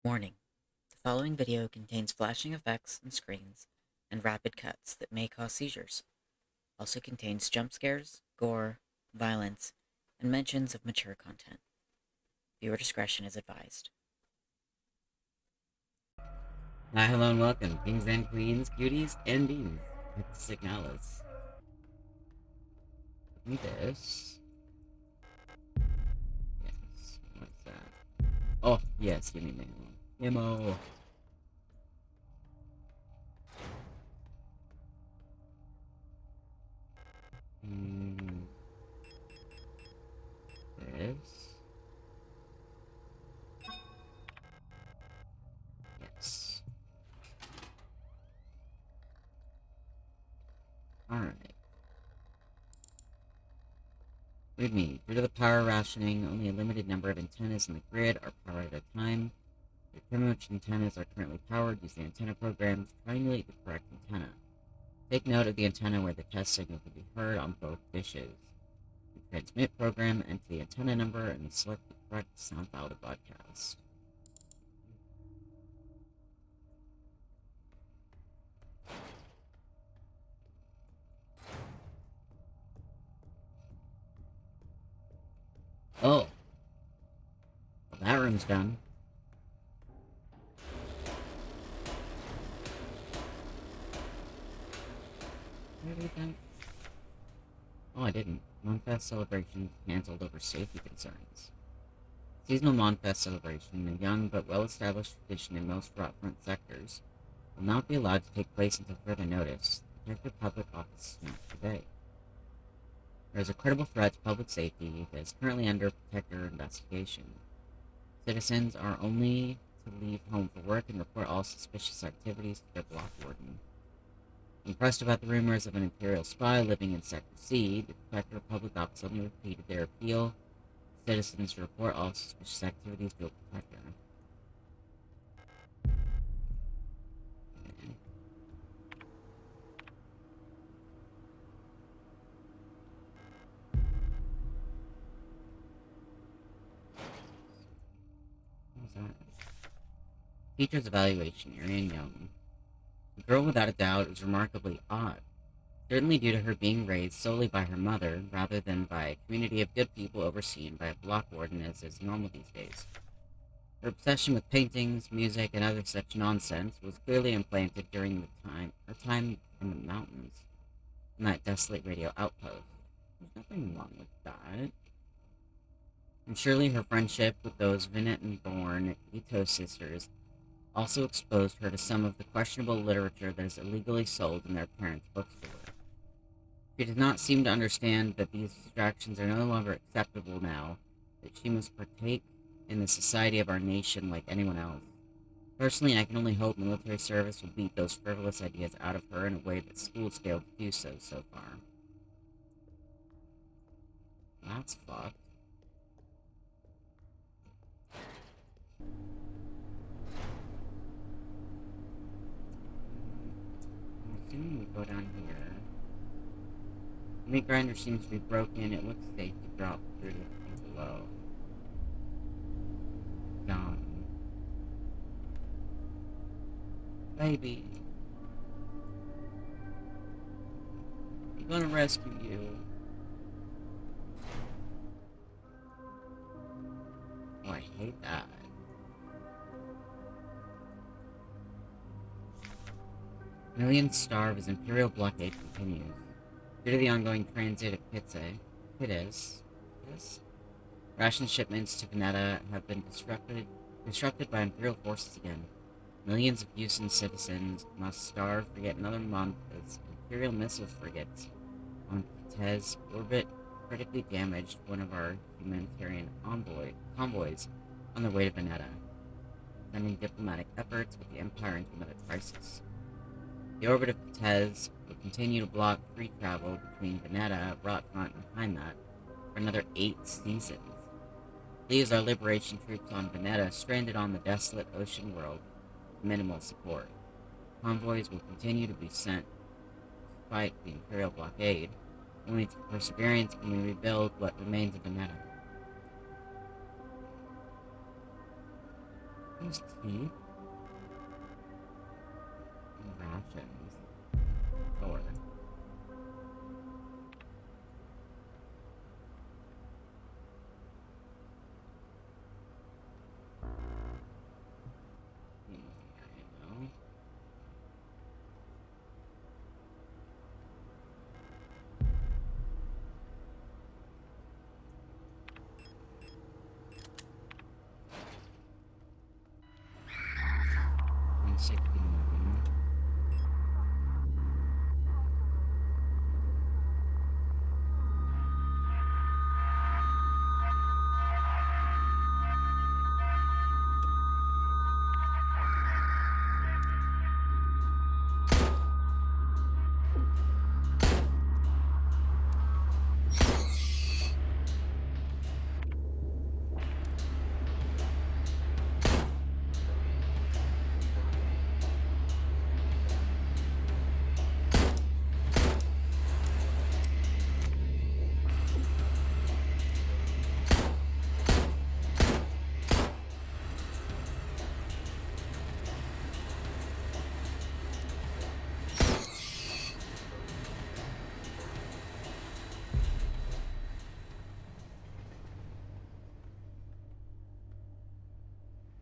Warning: the following video contains flashing effects and screens and rapid cuts that may cause seizures. Also contains jump scares, gore, violence, and mentions of mature content. Viewer discretion is advised. Hi, hello, and welcome, kings and queens, cuties, and beans. It's Signalis. This. Yes. What's that? Oh, yes, give me ammo. Mm, this. Yes. Alright. Read me. Due to the power rationing, only a limited number of antennas in the grid are powered at a time. To determine which antennas are currently powered, use the antenna program to triangulate the correct antenna. Take note of the antenna where the test signal can be heard on both dishes. The transmit program, enter the antenna number, and select the correct sound file to broadcast. Oh, well, that room's done. Where did that? Oh, I didn't. Monfest celebration cancelled over safety concerns. Seasonal Monfest celebration, a young but well-established tradition in most front sectors, will not be allowed to take place until further notice. The Protector Public Office announced today. There is a credible threat to public safety that is currently under Protector investigation. Citizens are only to leave home for work and report all suspicious activities to their block warden. Impressed about the rumors of an Imperial spy living in Sector C, the Protector of Public Office only repeated their appeal to citizens to report all suspicious activities to a Protector. What was that? Teacher's evaluation, Arian Young. The girl, without a doubt, is remarkably odd, certainly due to her being raised solely by her mother, rather than by a community of good people overseen by a block warden as is normal these days. Her obsession with paintings, music, and other such nonsense was clearly implanted during her time in the mountains, in that desolate radio outpost. There's nothing wrong with that. And surely her friendship with those Venetan-born Ito sisters also exposed her to some of the questionable literature that is illegally sold in their parents' bookstore. She did not seem to understand that these distractions are no longer acceptable now, that she must partake in the society of our nation like anyone else. Personally, I can only hope military service will beat those frivolous ideas out of her in a way that schools failed to do so far. That's fucked. I'm assuming we go down here. The meat grinder seems to be broken. It looks safe to drop through the thing below. John. Baby. I'm gonna rescue you. Oh, I hate that. Millions starve as Imperial blockade continues. Due to the ongoing transit of Pittis, ration shipments to Veneta have been disrupted by Imperial forces again. Millions of Houston citizens must starve for yet another month as Imperial missile frigates on Pittis orbit critically damaged one of our humanitarian convoys on their way to Veneta, sending diplomatic efforts with the Empire into another crisis. The orbit of Pittis will continue to block free travel between Veneta, Rotfront, and Heimat for another 8 seasons. Leaves our liberation troops on Veneta stranded on the desolate ocean world with minimal support. Convoys will continue to be sent despite the Imperial blockade. Only through perseverance can we rebuild what remains of Veneta. These teeth and rations. Or you know. And 69.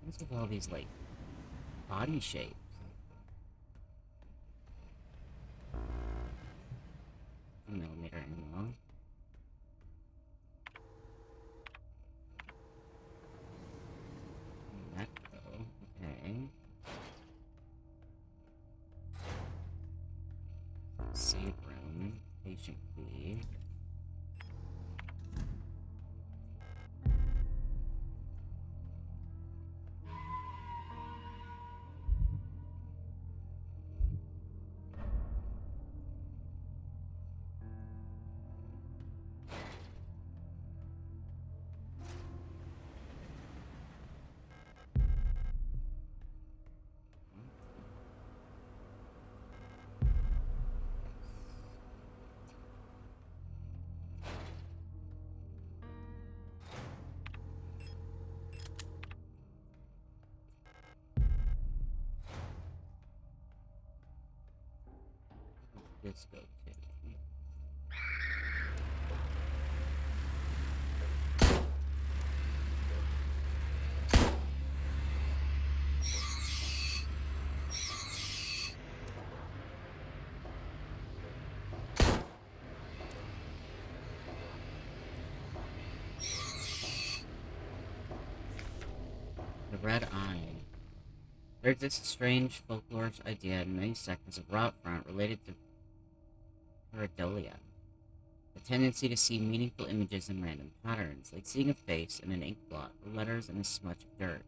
What's with all these, like, body shapes? A millimeter ammo. That though. Okay. Save room. Patient key. Let's go to. The Red Eye. There exists a strange folklorish idea in many sectors of Rotfront related to pareidolia. The tendency to see meaningful images in random patterns, like seeing a face in an ink blot or letters in a smudge of dirt.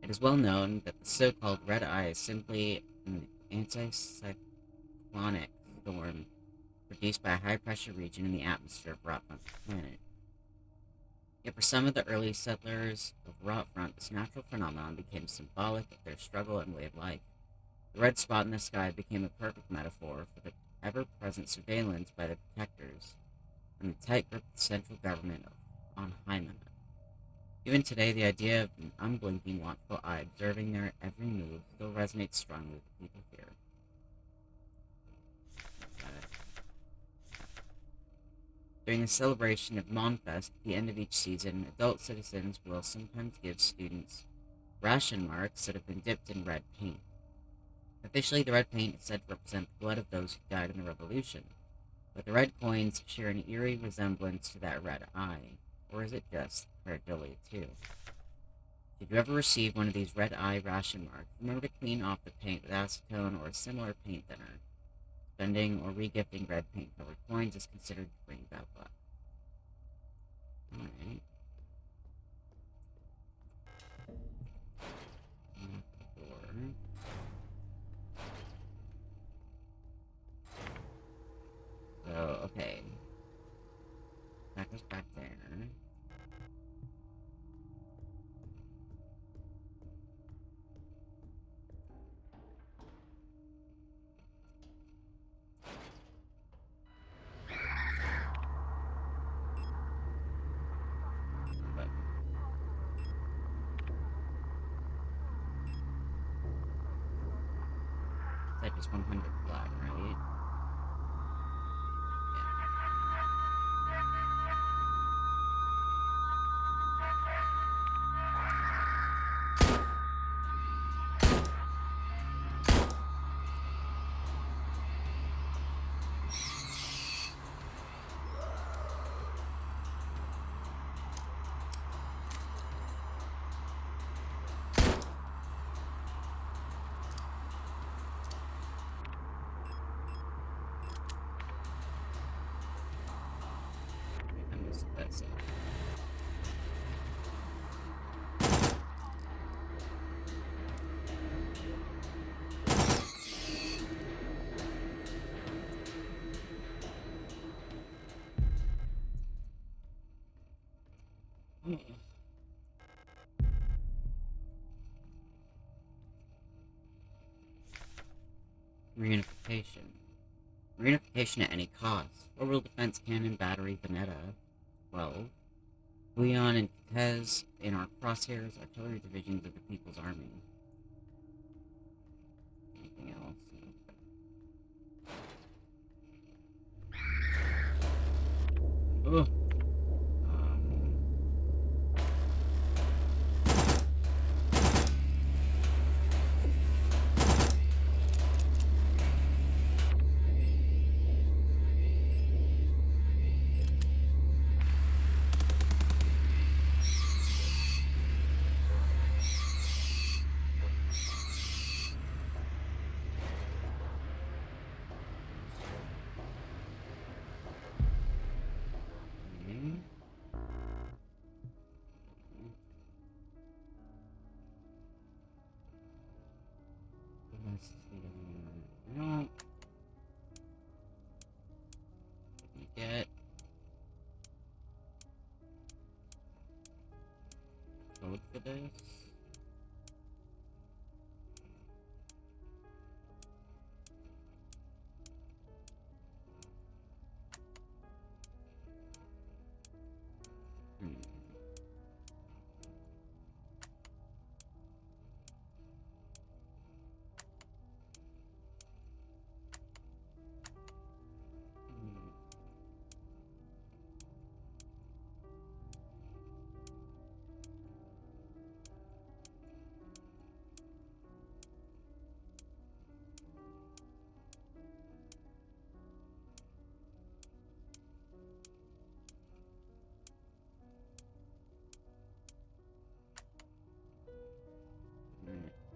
It is well known that the so-called red eye is simply an anticyclonic storm produced by a high-pressure region in the atmosphere of Rotfront's planet. Yet for some of the early settlers of Rotfront, this natural phenomenon became symbolic of their struggle and way of life. The red spot in the sky became a perfect metaphor for the ever-present surveillance by the protectors and the tight grip of the central government on Hymen. Even today, the idea of an unblinking, watchful eye observing their every move still resonates strongly with the people here. During the celebration of Monfest at the end of each season, adult citizens will sometimes give students ration marks that have been dipped in red paint. Officially, the red paint is said to represent the blood of those who died in the Revolution, but the red coins share an eerie resemblance to that red eye. Or is it just pareidolia too? If you ever receive one of these red eye ration marks, remember to clean off the paint with acetone or a similar paint thinner. Spending or regifting red paint covered coins is considered to bring bad luck. Alright. So, okay. That goes back there. is 100 flat, right? I missed that save. Reunification. Reunification at any cost. Orbital Defense Cannon Battery Veneta 12. Leon and Cortez in our crosshairs, artillery divisions of the People's Army. Anything else? Ugh. Okay. Let's see. No. We get code for this. Hmm.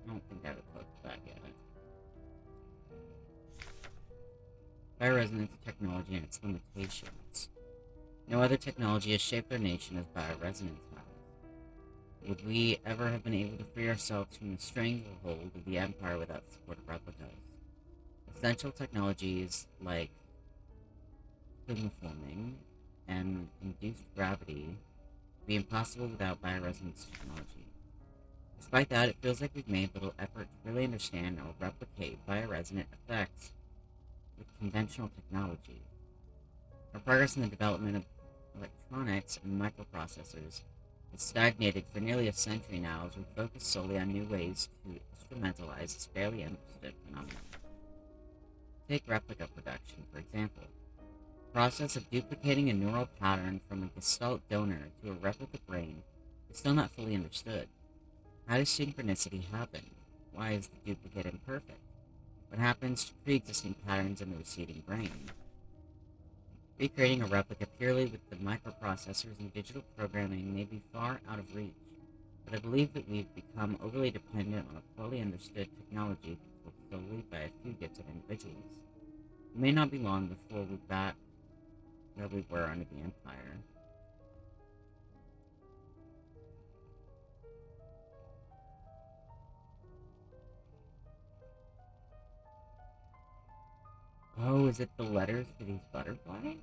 I don't think I have a code for that yet. Bioresonance technology and its limitations. No other technology has shaped our nation as bioresonance has. Would we ever have been able to free ourselves from the stranglehold of the Empire without the support of replicas? Essential technologies like thermoforming and induced gravity would be impossible without bioresonance technology. Despite that, it feels like we've made little effort to really understand or replicate bioresonant effects with conventional technology. Our progress in the development of electronics and microprocessors has stagnated for nearly a century now as we focus solely on new ways to instrumentalize this barely understood phenomenon. Take replica production, for example. The process of duplicating a neural pattern from a Gestalt donor to a replica brain is still not fully understood. How does synchronicity happen? Why is the duplicate imperfect? What happens to pre-existing patterns in the receding brain? Recreating a replica purely with the microprocessors and digital programming may be far out of reach, but I believe that we've become overly dependent on a poorly understood technology controlled solely by a few gifted individuals. It may not be long before we're back where we were under the Empire. Oh, is it the letters for these butterflies?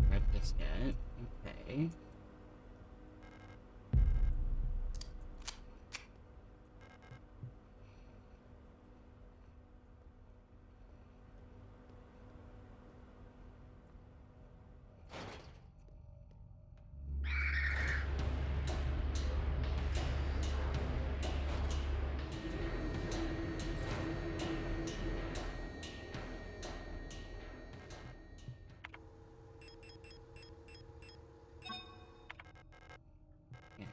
Red diskette. Okay. Yes.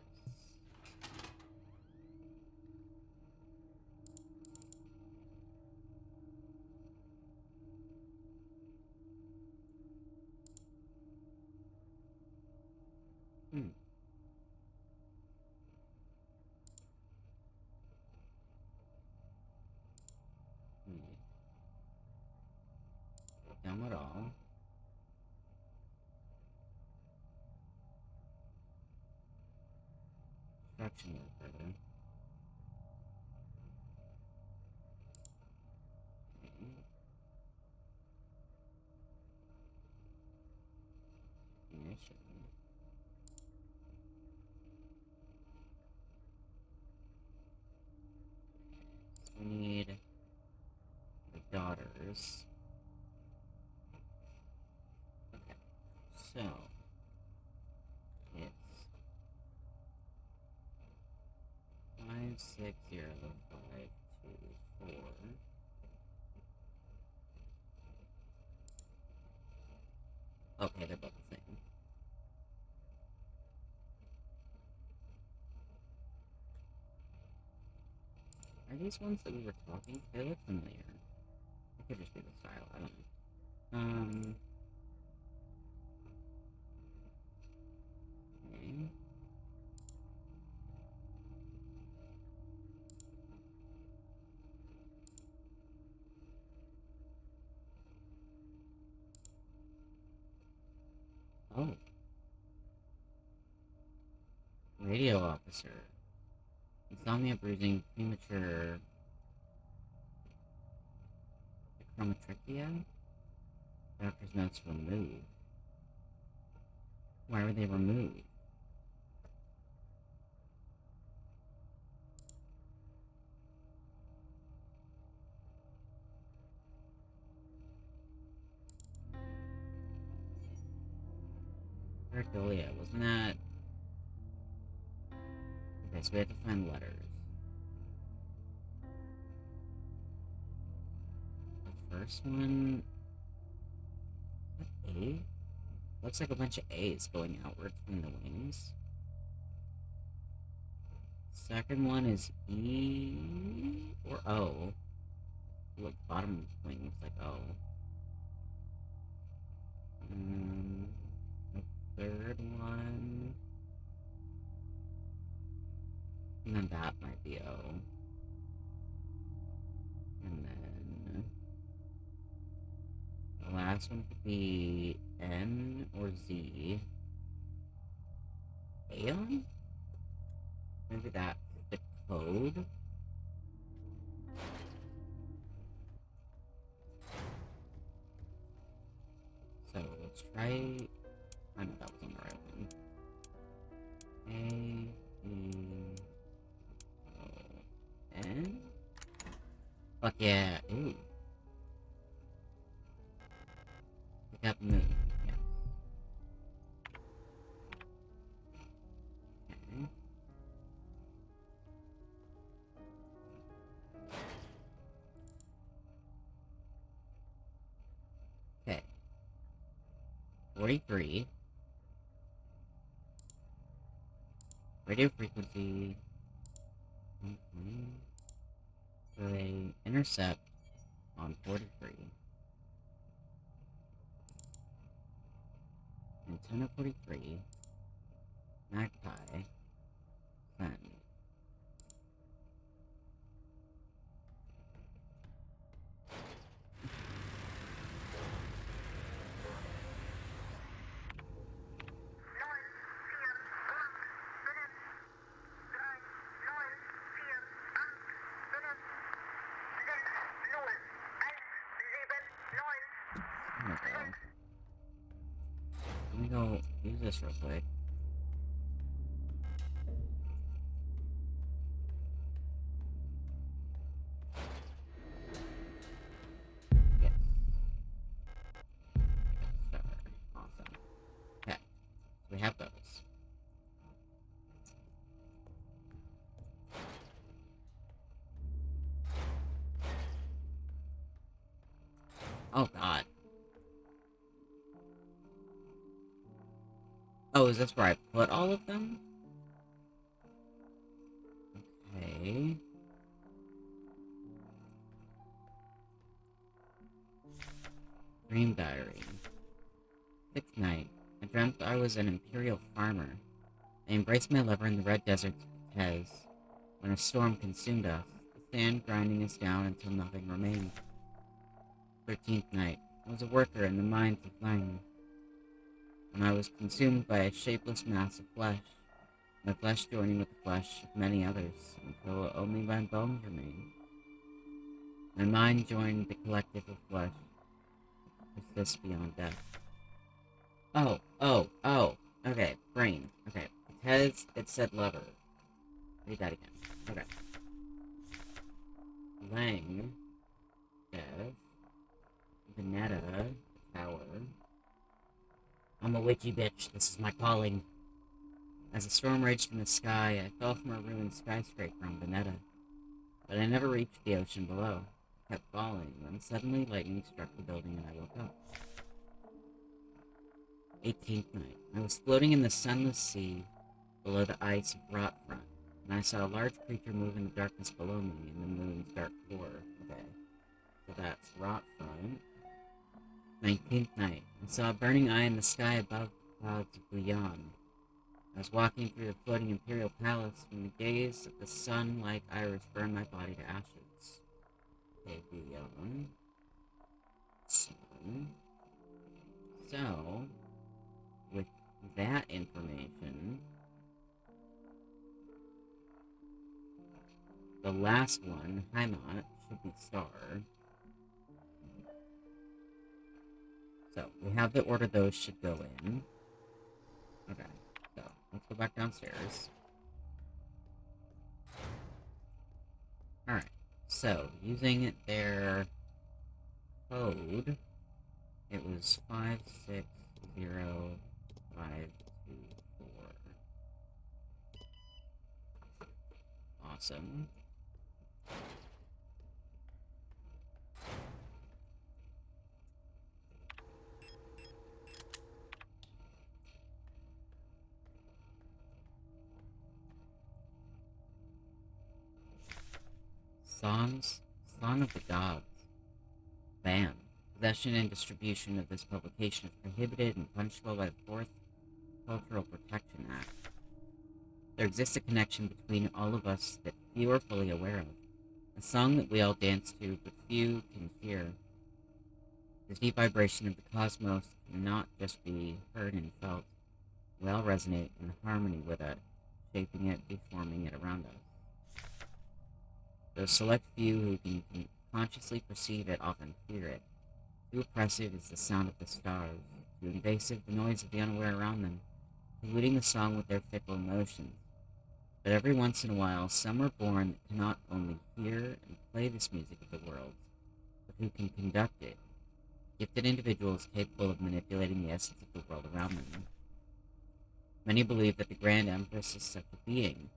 Hmm. Hmm. Down it all. Construction worker. Okay. Ignition. So we need the daughters. Okay. So it's 560524. Okay, they're both the same. Are these ones that we were talking? They look familiar. It could just be the style. I don't know. Okay. Oh, radio officer. Insomnia bruising, premature chromatrichia. Doctor's notes removed. Why were they removed? Paradolia, wasn't that... Okay, so we have to find letters. The first one... Is that A? Looks like a bunch of A's going outwards from the wings. Second one is E or O. Look, bottom wing looks like O. The third one... And then that might be O. And then... The last one could be N or Z. Aeon? Maybe that's the code? So let's try... I know that was on the right one. A, E, O, N? Fuck yeah. Ooh. Pick up moon. Yeah. Okay. Okay. 43. Radio frequency. So they intercept on 43. Antenna 43. Magpie. Send. There we go. Let me go use this real quick. Yes. Star. Awesome. Okay. We have those. Oh god. Oh, is this where I put all of them? Okay. Dream diary. Sixth night. I dreamt I was an imperial farmer. I embraced my lover in the red desert of Tez, when a storm consumed us, the sand grinding us down until nothing remained. 13th night. I was a worker in the mines of Lang, when I was consumed by a shapeless mass of flesh, my flesh joining with the flesh of many others, until only my bones remained. My mind joined the collective of flesh, persists beyond death. Oh. Okay, brain. Okay. Tez, it said lover. Read that again. Okay. Lang, Dev, Veneta, Tower. I'm a witchy bitch. This is my calling. As a storm raged in the sky, I fell from a ruined skyscraper on Veneta. But I never reached the ocean below. I kept falling, when suddenly lightning struck the building and I woke up. 18th night. I was floating in the sunless sea below the ice of Rotfront, and I saw a large creature move in the darkness below me in the moon's dark core. Okay, so that's Rotfront. 19th night. I saw a burning eye in the sky above the clouds of Bouillon. I was walking through the floating imperial palace when the gaze of the sun-like iris burned my body to ashes. Okay, Bouillon. Sun. So, with that information, the last one, Heimat, should be star. So, we have the order those should go in. Okay, so, let's go back downstairs. Alright, so, using their code, it was 560524. Awesome. Song of the Gods. Ban. Possession and distribution of this publication is prohibited and punishable by the 4th Cultural Protection Act. There exists a connection between all of us that few are fully aware of. A song that we all dance to, but few can hear. The deep vibration of the cosmos cannot just be heard and felt. We all resonate in harmony with it, shaping it, deforming it around us. Those select few who can consciously perceive it often fear it. Too oppressive is the sound of the stars, too invasive the noise of the unaware around them, polluting the song with their fickle emotions. But every once in a while, some are born that cannot only hear and play this music of the world, but who can conduct it. Gifted individuals capable of manipulating the essence of the world around them. Many believe that the Grand Empress is such a being.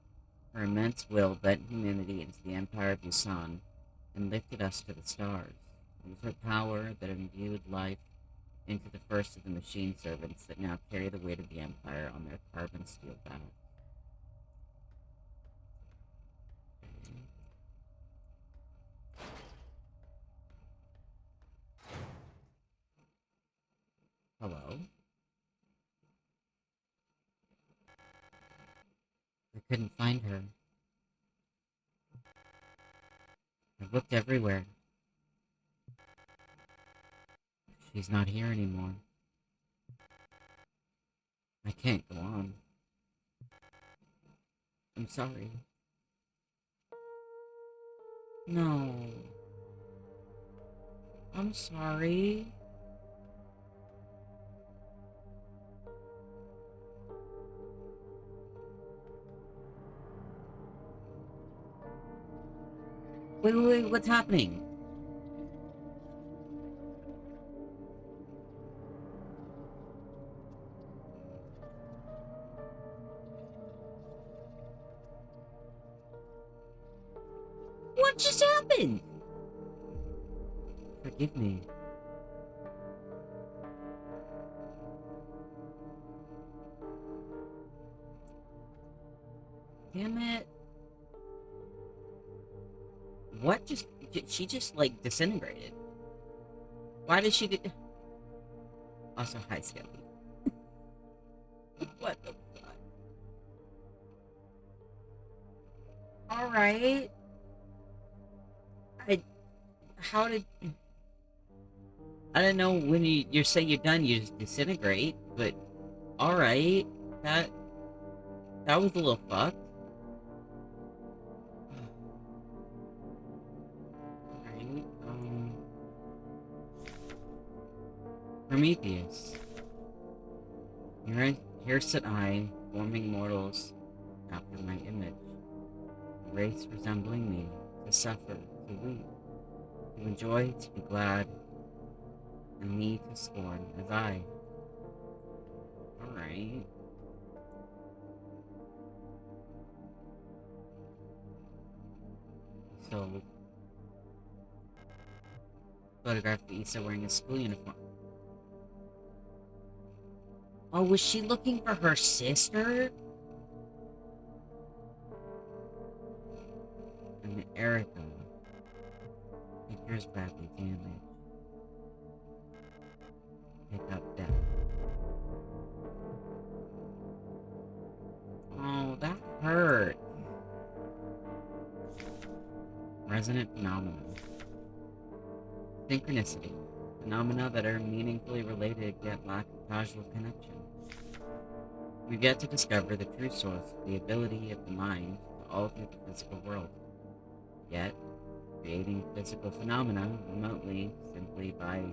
Her immense will bent humanity into the empire of Yusan and lifted us to the stars. It was her power that imbued life into the first of the machine servants that now carry the weight of the empire on their carbon steel backs. Hello? couldn't find her. I've looked everywhere. She's not here anymore. I can't go on. I'm sorry. No. I'm sorry. Wait, what's happening? What just happened? Forgive me. Damn it. What just... She just, like, disintegrated. Why did she... Also, hi, Skelly. What the fuck? Alright. I... How did... I don't know when you say you're done, you just disintegrate, but... Alright. That... That was a little fucked. Alright, Prometheus. Here sit I, forming mortals after my image. A race resembling me, to suffer, to weep, to enjoy, to be glad, and me to scorn as I. Alright. So, photograph of Issa wearing a school uniform. Oh, was she looking for her sister? And Erica. Pictures badly damaged. Pick up death. Oh, that hurt. Resonant phenomena. Synchronicity. Phenomena that are meaningfully related yet lack a causal connection. We've yet to discover the true source of the ability of the mind to alter the physical world. Yet, creating physical phenomena remotely simply by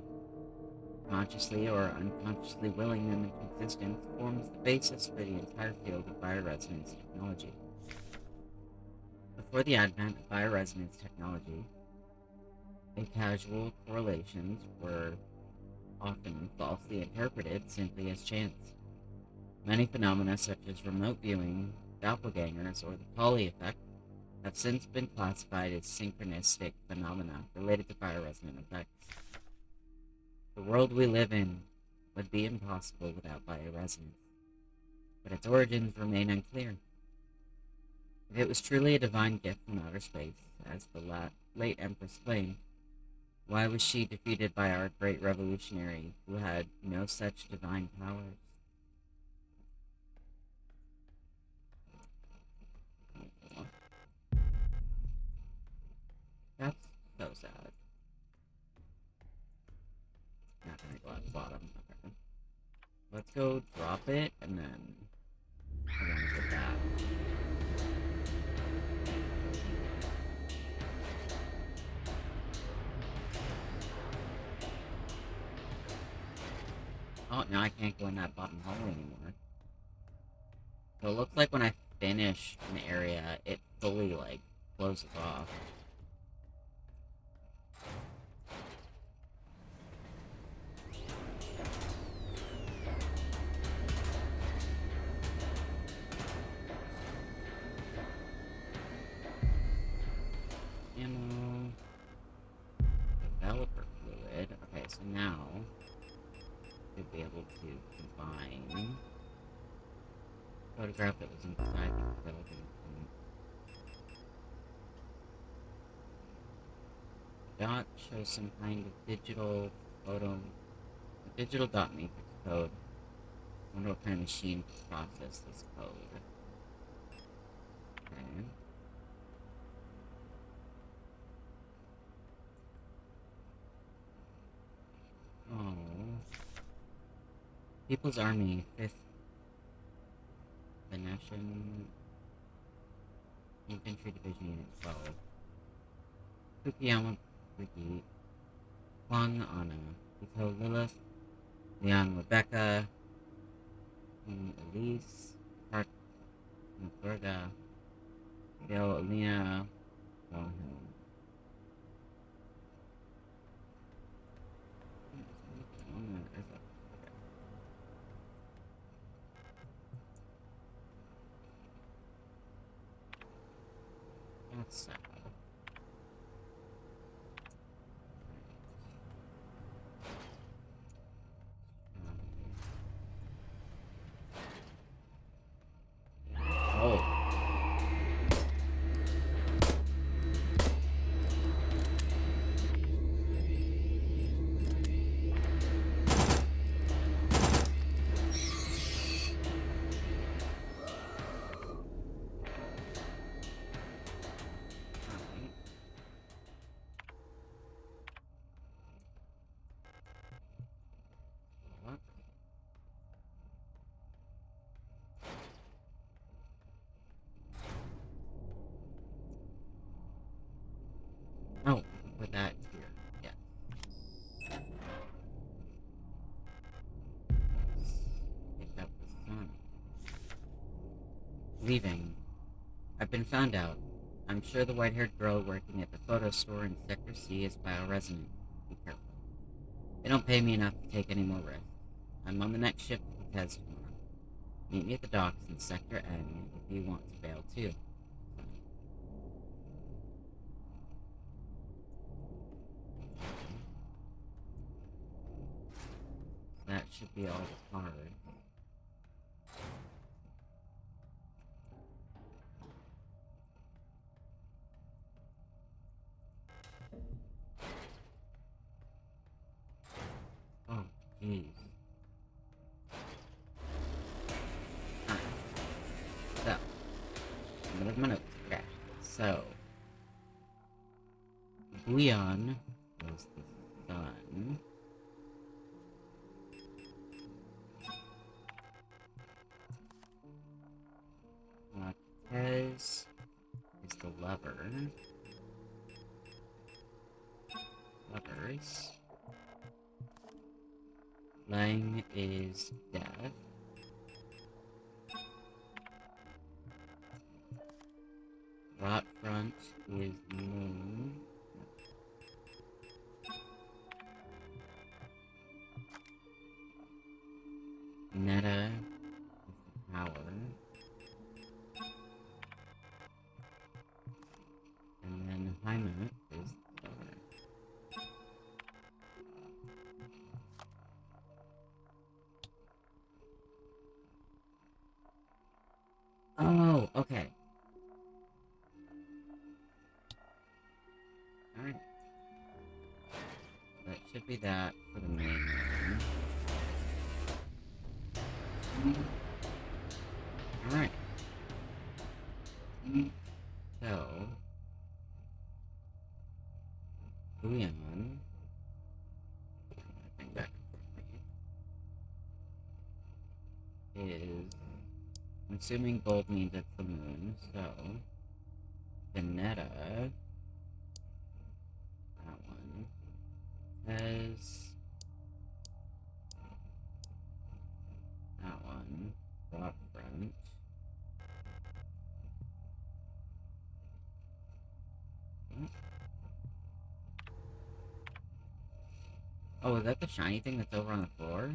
consciously or unconsciously willing them into existence forms the basis for the entire field of bioresonance technology. Before the advent of bioresonance technology, causal correlations were often falsely interpreted simply as chance. Many phenomena such as remote viewing, doppelgangers, or the Pauli effect have since been classified as synchronistic phenomena related to bioresonant effects. The world we live in would be impossible without bioresonance, but its origins remain unclear. If it was truly a divine gift from outer space, as the late Empress claimed, why was she defeated by our great revolutionary who had no such divine powers? That's so sad. Not gonna go at the bottom. Okay. Let's go drop it, and then we're gonna get that. Oh, now I can't go in that bottom hallway anymore. So it looks like when I finish an area, it fully, like, closes off. Ammo. Developer fluid. Okay, so now we'll be able to combine photograph that was inside the building. Dot shows some kind of digital photo, a digital dot matrix code. I wonder what kind of machine can process this code. People's Army, 5th Venetian Infantry Division Unit 12. Fukuyama Brigade, Huang Anna, Ito Lilith, Leon Rebecca, Elise, Park Berga, Gail Alina, Wilhelm. That's sad. Oh. What? Oh, put that here. Yeah. Pick up the sun. Leaving. I've been found out. I'm sure the white-haired girl working at the photo store in Sector C is bioresonant. Be careful. They don't pay me enough to take any more risks. I'm on the next ship to Cortez tomorrow. Meet me at the docks in Sector N if you want to bail too. That should be all the cards. Oh, jeez. Alright. So, I'm gonna notes. Okay. So, Leon was the son. Cortez is the lover. Lovers. Lang is death. Rot front is moon. Netta is the power. And then Hyman is the star. Oh, okay. Alright. That should be that for the main one. Alright. So, Leon. Bring back is. I'm assuming gold means it's the moon, so. Veneta. That one. Has. That one. Rock front. Oh, is that the shiny thing that's over on the floor?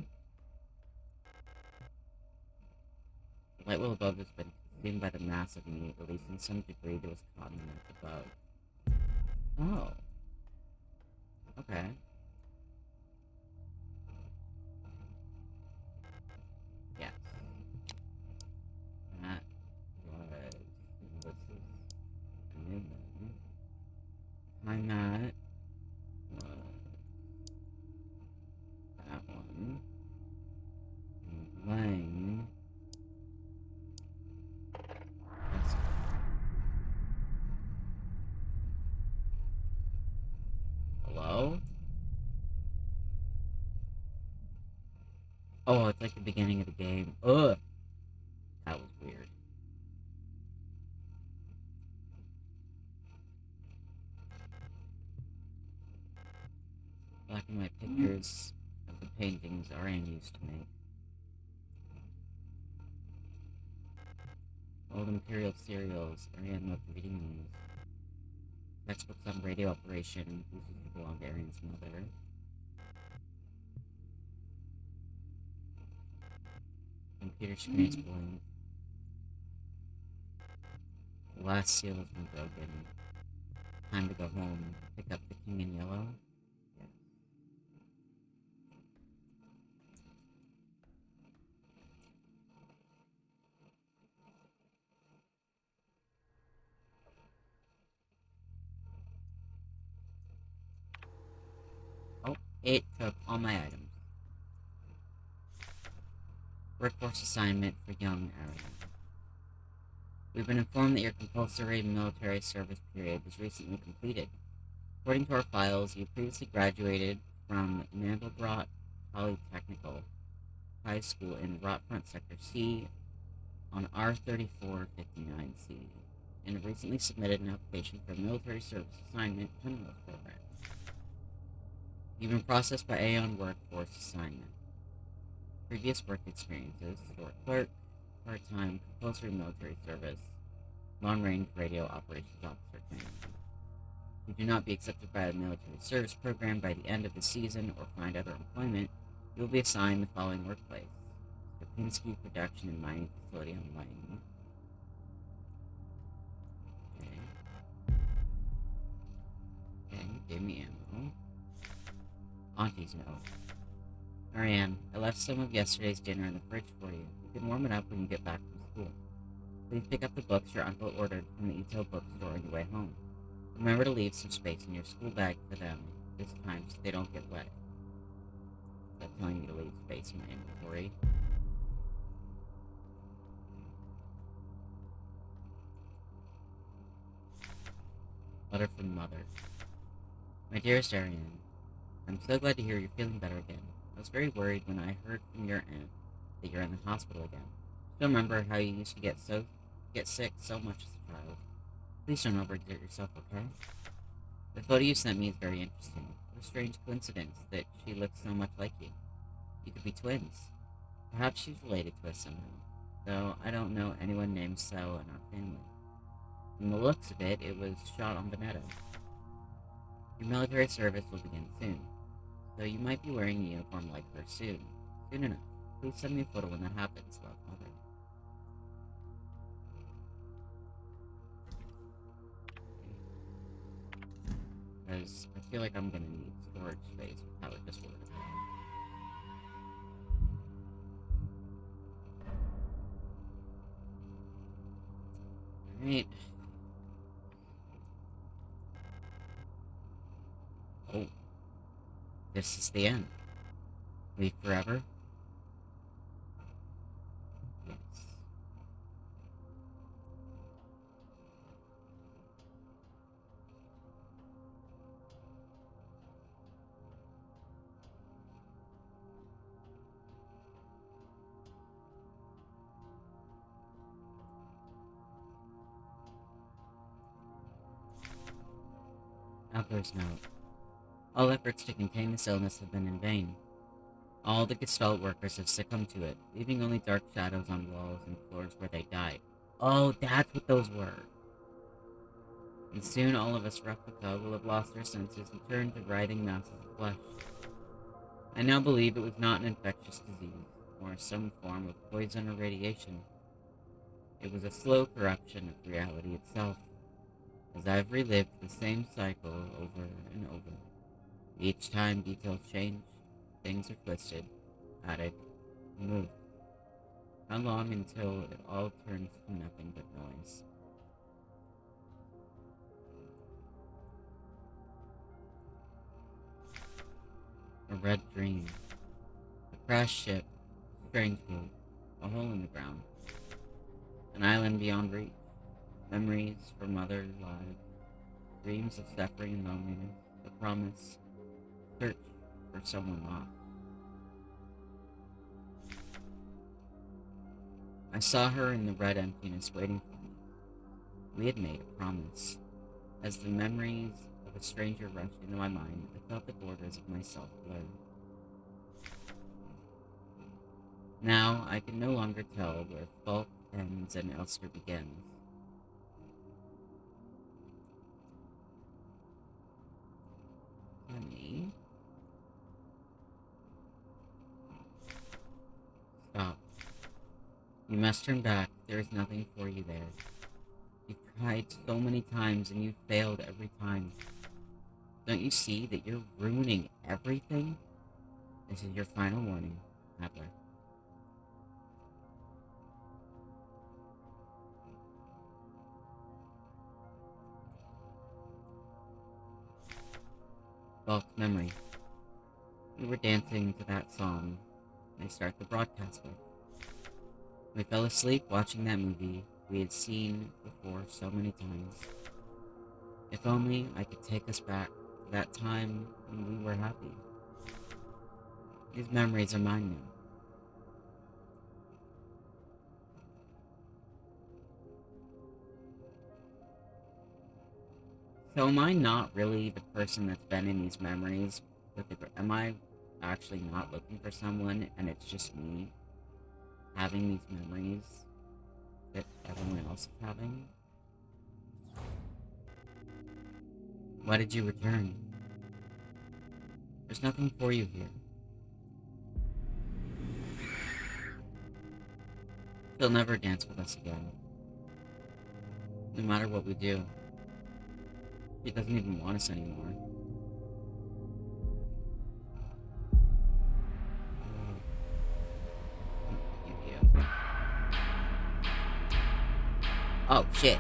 The light well above has been consumed by the massive meat, releasing some debris that was caught in the above. Oh. Okay. Yes. That was... This is a new one. I'm not... that one. Lang. That's... Hello? Oh, it's like the beginning of the game. Ugh, that was weird. Black and white pictures of the paintings Ariane used to make. Old Imperial cereals. Ariane loved reading these. Textbooks on radio operation. These used to belong to Ariane's mother. Computer screens blank. The last seal has been broken. Time to go home. Pick up the king in yellow. Oh, it took all my items. Workforce assignment for young Ariane. We've been informed that your compulsory military service period was recently completed. According to our files, you previously graduated from Mandelbrot Polytechnical High School in Rotfront Sector C on R3459C and have recently submitted an application for a military service assignment Penrose program. You've been processed by Aeon Workforce Assignment. Previous work experiences: store clerk, part-time, compulsory military service, long-range radio operations officer training. If you do not be accepted by the military service program by the end of the season or find other employment, you will be assigned the following workplace: Sierpinski Production and Mining Facility on Lightning. Okay, gave me ammo. Auntie's note. Marianne, I left some of yesterday's dinner in the fridge for you. You can warm it up when you get back from school. Please pick up the books your uncle ordered from the Ito bookstore on your way home. Remember to leave some space in your school bag for them this time so they don't get wet. Stop telling me to leave space in my inventory. Letter from Mother. My dearest Ariane, I'm so glad to hear you're feeling better again. I was very worried when I heard from your aunt that you're in the hospital again. Still remember how you used to get sick so much as a child. Please don't overexert yourself, okay? The photo you sent me is very interesting. What a strange coincidence that she looks so much like you. You could be twins. Perhaps she's related to us somehow, though I don't know anyone named So in our family. From the looks of it, it was shot on Veneto. Your military service will begin soon, so you might be wearing a uniform like her soon. Soon enough. Please send me a photo when that happens, love, Mother. Because I feel like I'm gonna need storage space with how it just works. Alright. Oh. This is the end. Leave forever? Yes. Outdoors note. All efforts to contain this illness have been in vain. All the Gestalt workers have succumbed to it, leaving only dark shadows on walls and floors where they died. Oh, that's what those were. And soon all of us replica will have lost our senses and turned to writhing masses of flesh. I now believe it was not an infectious disease, or some form of poison or radiation. It was a slow corruption of reality itself, as I've relived the same cycle over and over. Each time details change, things are twisted, added, removed. How long until it all turns to nothing but noise? A red dream. A crashed ship. Strange boat. A hole in the ground. An island beyond reach. Memories from other lives. Dreams of suffering and loneliness. A promise. Search for someone lost. I saw her in the red emptiness waiting for me. We had made a promise. As the memories of a stranger rushed into my mind, I felt the borders of myself blur. Now I could no longer tell where Falk ends and Elster begins. Honey, stop. You must turn back. There is nothing for you there. You've tried so many times and you've failed every time. Don't you see that you're ruining everything? This is your final warning, Adler. Falk's memory. We were dancing to that song they start the broadcast with. We fell asleep watching that movie we had seen before so many times. If only I could take us back to that time when we were happy. These memories are mine now. So am I not really the person that's been in these memories? Am I actually not looking for someone and it's just me having these memories that everyone else is having? Why did you return? There's nothing for you here. She'll never dance with us again. No matter what we do. She doesn't even want us anymore. Oh, shit.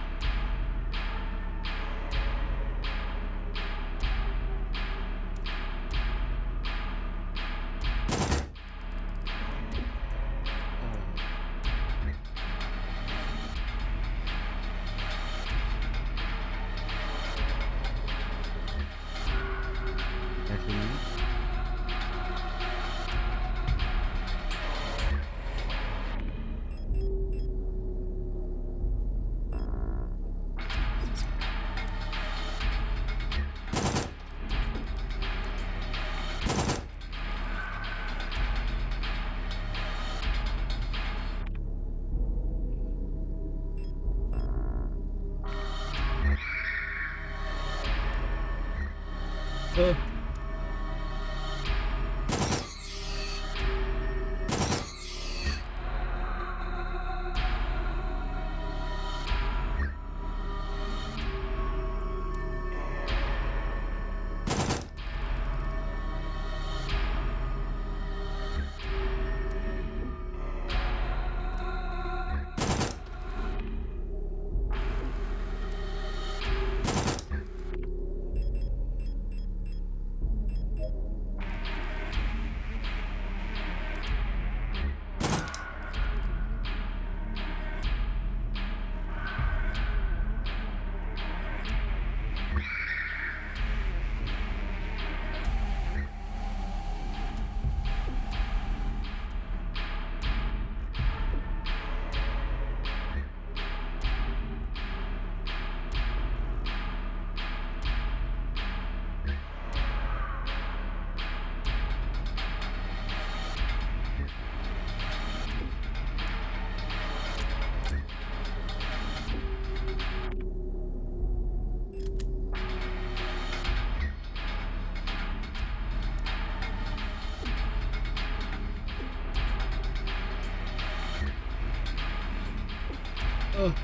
Oh.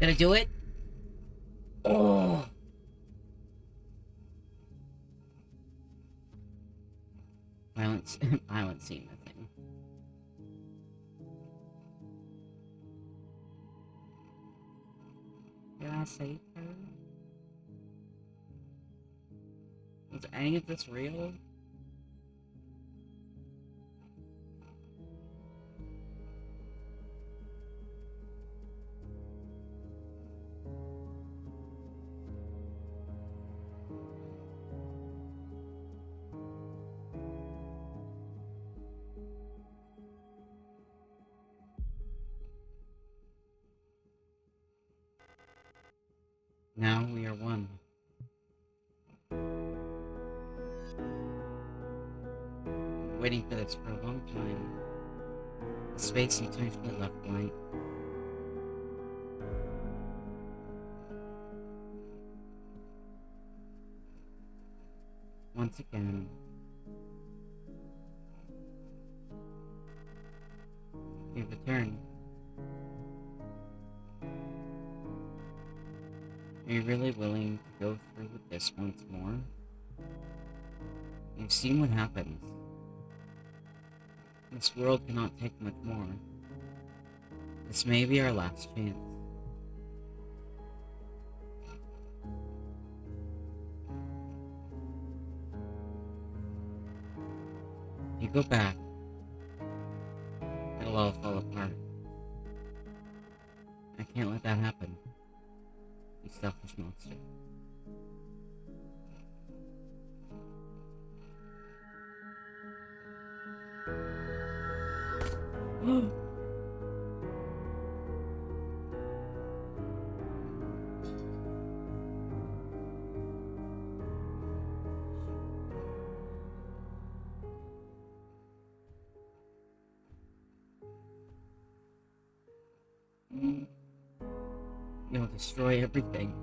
gonna do it? Oh! Violence, violent scene, I think. Did I save her? Was any of this real? Now we are one. I've been waiting for this for a long time. The space sometimes felt left blank. Once again, we've returned. Are you really willing to go through with this once more? You've seen what happens. This world cannot take much more. This may be our last chance. If you go back, it'll all fall apart. I can't let that happen. You selfish monster. You'll destroy everything.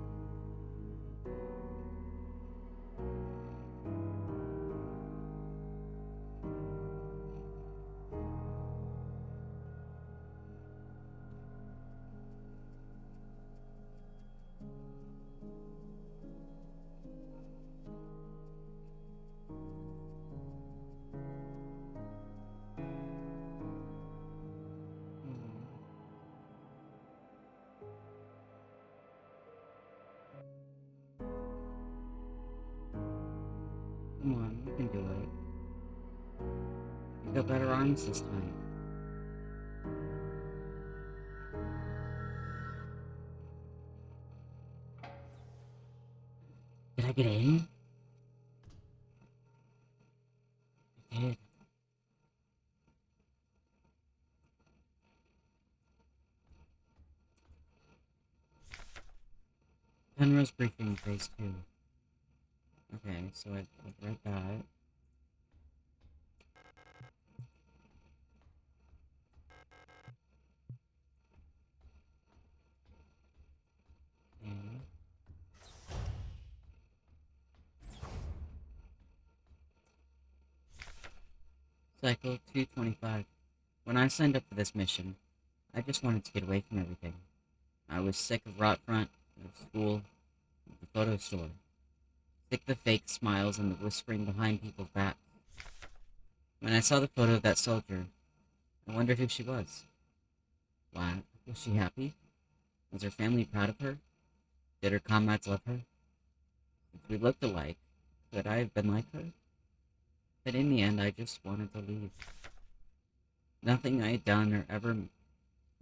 Come on, you can do it. You got better arms this time. Did I get in? I did. Penrose briefing phase 2. Okay, so I've read that. Okay. Cycle 225. When I signed up for this mission, I just wanted to get away from everything. I was sick of Rotfront, of school, of the photo store. Sick of the fake smiles and the whispering behind people's backs. When I saw the photo of that soldier, I wondered who she was. Why, was she happy? Was her family proud of her? Did her comrades love her? Since we looked alike, could I have been like her? But in the end, I just wanted to leave. Nothing I had done or ever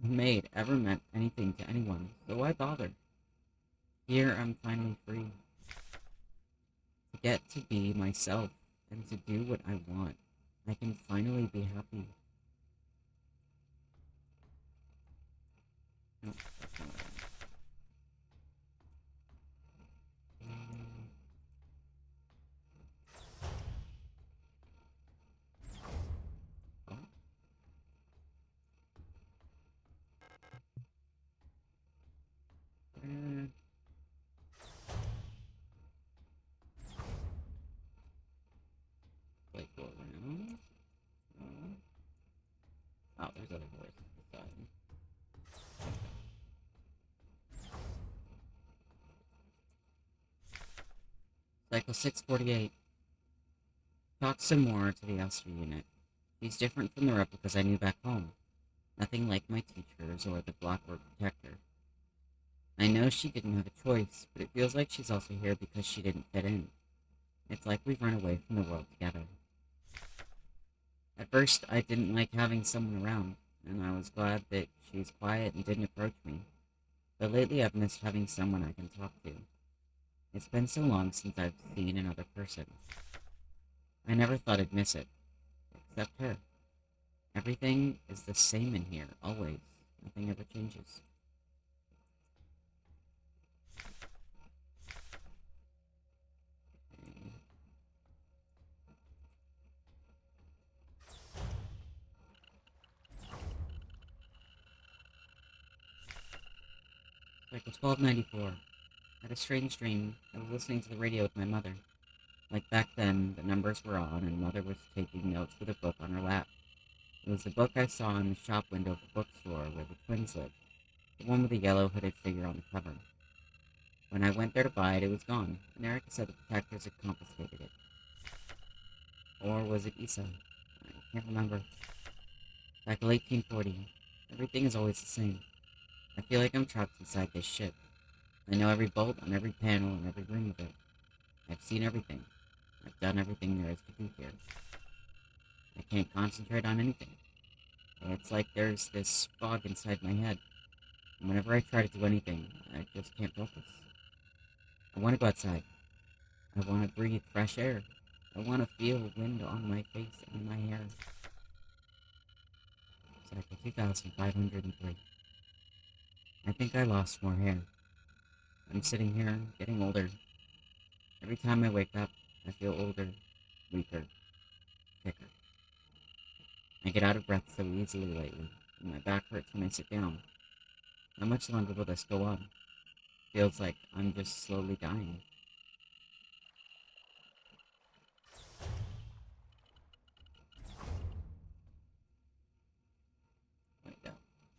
made ever meant anything to anyone, so why bother? Here I'm finally free. To get to be myself and to do what I want. I can finally be happy. No, that's not what I want. Oh. Like, go around. Oh, there's other voices beside me. Cycle 648. Talked some more to the Elster unit. She's different from the replicas I knew back home. Nothing like my teachers or the Blockwork Protector. I know she didn't have a choice, but it feels like she's also here because she didn't fit in. It's like we've run away from the world together. At first, I didn't like having someone around, and I was glad that she's quiet and didn't approach me. But lately, I've missed having someone I can talk to. It's been so long since I've seen another person. I never thought I'd miss it, except her. Everything is the same in here, always. Nothing ever changes. Cycle 1294. I had a strange dream. I was listening to the radio with my mother. Like back then, the numbers were on, and Mother was taking notes with a book on her lap. It was the book I saw in the shop window of the bookstore where the twins lived, the one with the yellow hooded figure on the cover. When I went there to buy it, it was gone, and Erica said the protectors had confiscated it. Or was it Isa? I can't remember. Cycle 1840. Everything is always the same. I feel like I'm trapped inside this ship. I know every bolt on every panel and every room of it. I've seen everything. I've done everything there is to do here. I can't concentrate on anything. It's like there's this fog inside my head. And whenever I try to do anything, I just can't focus. I want to go outside. I want to breathe fresh air. I want to feel wind on my face and my hair. Cycle 2503. I think I lost more hair. I'm sitting here, getting older. Every time I wake up, I feel older, weaker, thicker. I get out of breath so easily lately, and my back hurts when I sit down. How much longer will this go on? Feels like I'm just slowly dying. Wait, no.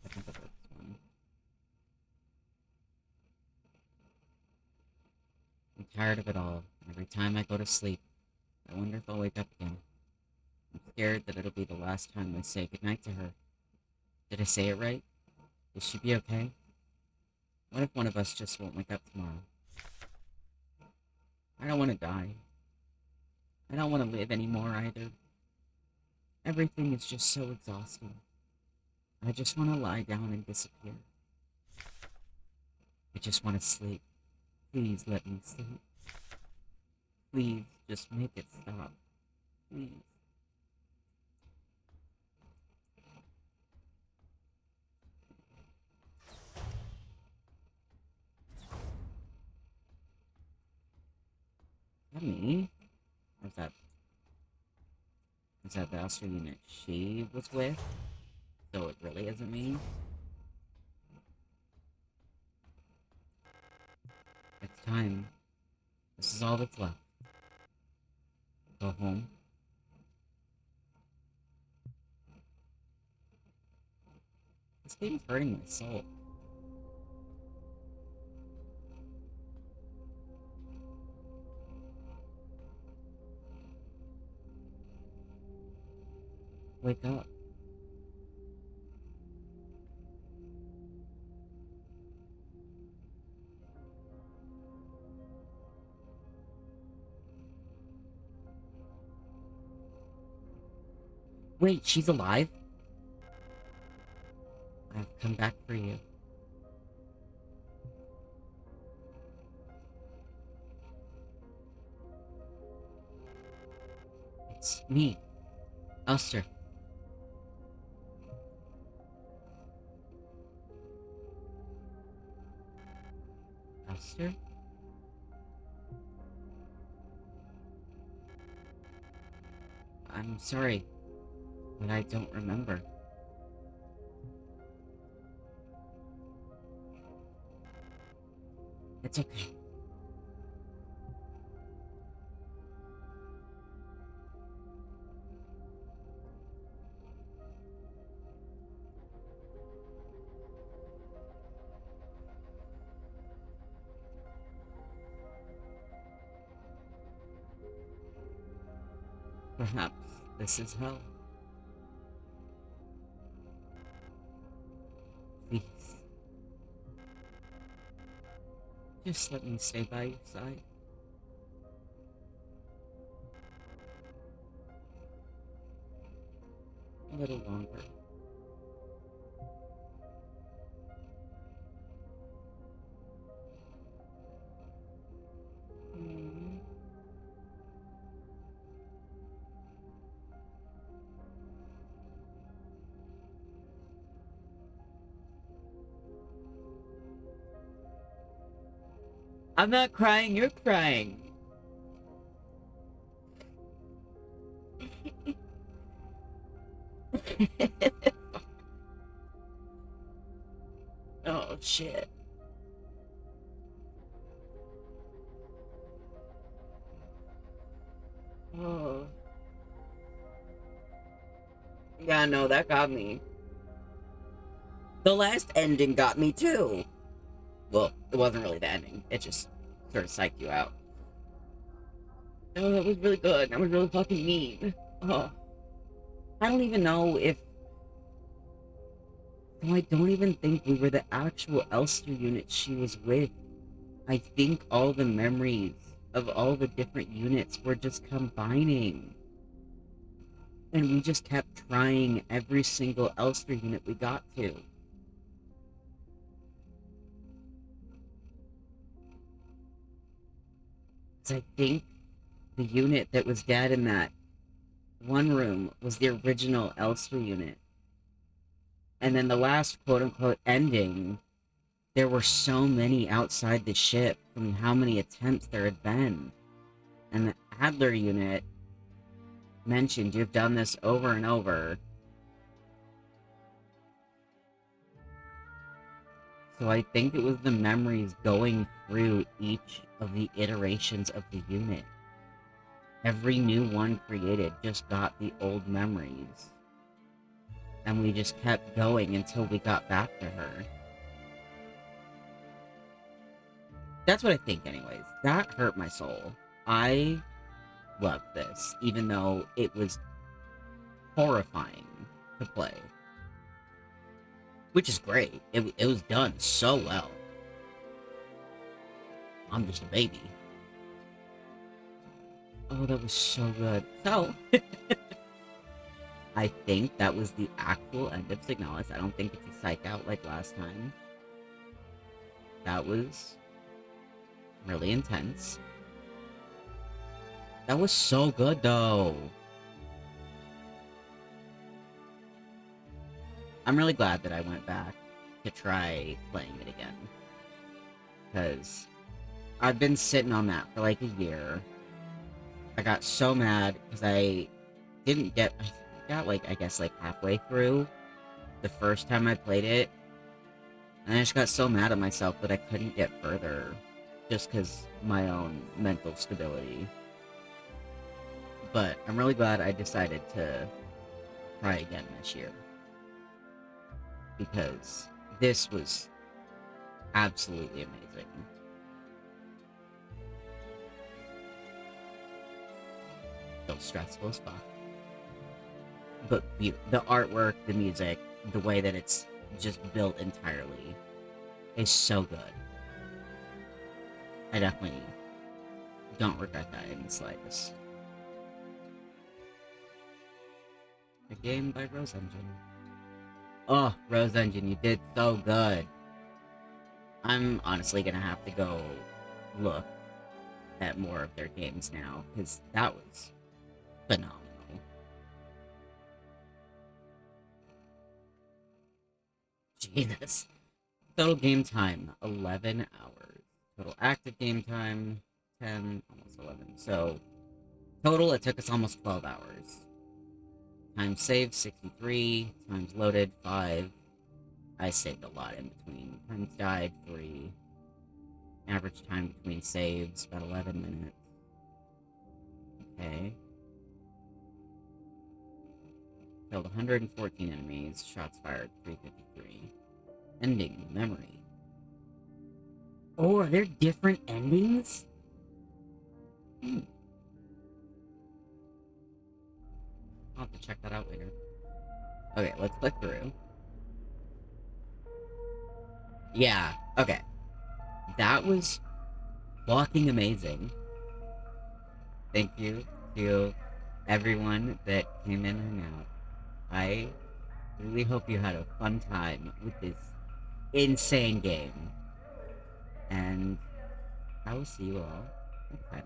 I think I'll this one. I'm tired of it all. Every time I go to sleep, I wonder if I'll wake up again. I'm scared that it'll be the last time I say goodnight to her. Did I say it right? Will she be okay? What if one of us just won't wake up tomorrow? I don't want to die. I don't want to live anymore either. Everything is just so exhausting. I just want to lie down and disappear. I just want to sleep. Please let me sleep. Please just make it stop. Please. Is that me? Or is that the Astro unit she was with? So it really isn't me? It's time. This is all that's left. Go home. This game's hurting my soul. Wake up. Wait, she's alive? I've come back for you. It's me, Elster. Elster? I'm sorry, but I don't remember. It's okay. Perhaps this is hell. Please, just let me stay by your side. A little longer. Mm. I'm not crying, you're crying. Oh, shit. Oh. Yeah, no, that got me. The last ending got me too. Well, it wasn't really the ending. It just sort of psyched you out. Oh, that was really good. That was really fucking mean. Oh. I don't even know if... No, I don't even think we were the actual Elster unit she was with. I think all the memories of all the different units were just combining. And we just kept trying every single Elster unit we got to. 'Cause I think the unit that was dead in that one room was the original Elster unit. And then the last quote unquote ending, there were so many outside the ship from how many attempts there had been. And the Adler unit mentioned you've done this over and over. So I think it was the memories going through each of the iterations of the unit. Every new one created just got the old memories. And we just kept going until we got back to her. That's what I think, anyways. That hurt my soul. I loved this, even though it was horrifying to play. Which is great. It was done so well. I'm just a baby. Oh, that was so good. So, I think that was the actual end of Signalis. I don't think it's a psych out like last time. That was really intense. That was so good, though. I'm really glad that I went back to try playing it again. Because I've been sitting on that for like a year. I got so mad because I didn't get... I got like, I guess like halfway through the first time I played it. And I just got so mad at myself that I couldn't get further. Just because my own mental stability. But I'm really glad I decided to try again this year. Because this was absolutely amazing. So stressful as fuck. But the artwork, the music, the way that it's just built entirely is so good. I definitely don't regret that in the slightest. A game by Rose Engine. Oh, Rose Engine, you did so good. I'm honestly gonna have to go look at more of their games now, because that was phenomenal. Jesus. Total game time, 11 hours. Total active game time, 10, almost 11. So, total, it took us almost 12 hours. Time saved, 63. Times loaded, 5. I saved a lot in between. Times died, 3. Average time between saves, about 11 minutes. Okay. Killed 114 enemies. Shots fired, 353. Ending, memory. Oh, are there different endings? Hmm. I'll have to check that out later. Okay, let's click through. Yeah, okay. That was fucking amazing. Thank you to everyone that came in and out. I really hope you had a fun time with this insane game. And I will see you all next time.